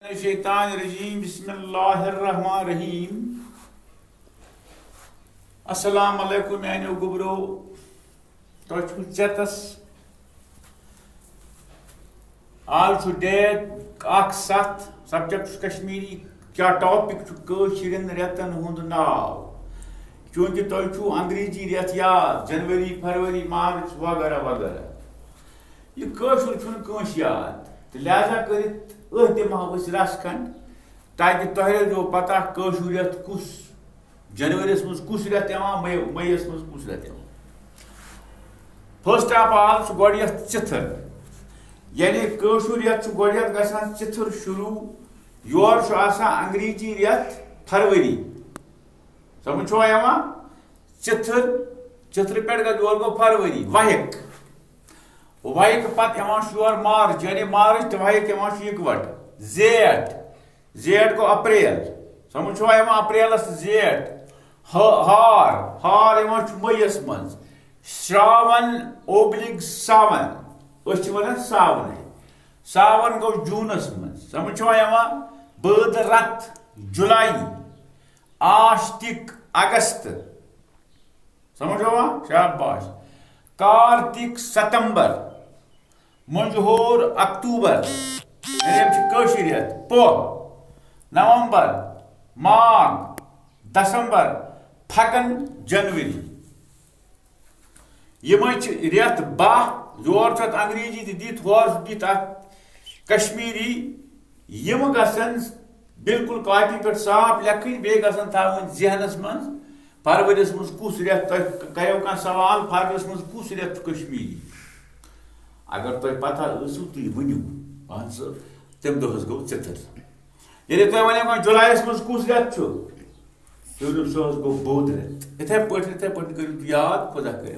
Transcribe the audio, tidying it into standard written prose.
शैतानिर्रजीम बिस्मिल्लाहिर्रहमानिर्रहीम। अस्सलाम वालेकुम मैंने गुबरो तो चेतस आज डेट 7 सब्जेक्ट कश्मीरी क्या टॉपिक रेतन हुंद नाव चूंकि तुम अंग्रेजी रेत याद जनवरी फरवरी मार्च वगैरह वगैरह यह याद तो लिहाजा कर दिमाग रस खंड ताकि तुह रो पता रेत कुस जनवरीस मज कुस रेत मईस मज कुस रेत। फर्स्ट ऑफ ऑल गो चिथर यानी रेत गसान चिथर शुरू योर अंग्रेजी रेत फरवरी समझ चिथर चिथर पे योर गो फरवरी वाहिक वाहिक पत योर मार्च यानी मार्च तो वाहिक इकवट जेठ जेठ गो अप्रैल समझ अप्रैलस जेठ हार हार मईस मज श्रावण ओब्लिक सावन सावन सावन गो जूनस मज समझ बद रत जुलाई आश्तिक अगस्त समझ शाबाश कार्तिक सितंबर मंजहोर अक्टूबर रेत पो नवंबर माघ दिसंबर फगन जनवरी यम रेत 12 योर अंग्रेजी दित होर दित कश्मीरी यम गसन बिल्कुल कॉपी पे साफ लिखन बे गसन थवन जहनस मज फरवरीस मज कुस रेत करो कह सवाल फरवरीस मज कुस रेत कश्मीरी अगर तुम पता तुम वनु तम दस गो चिथर ये तुम वन जुलाईस मज कुस रेत सह गो बोध रेत इथे पे करू याद खुदा कर।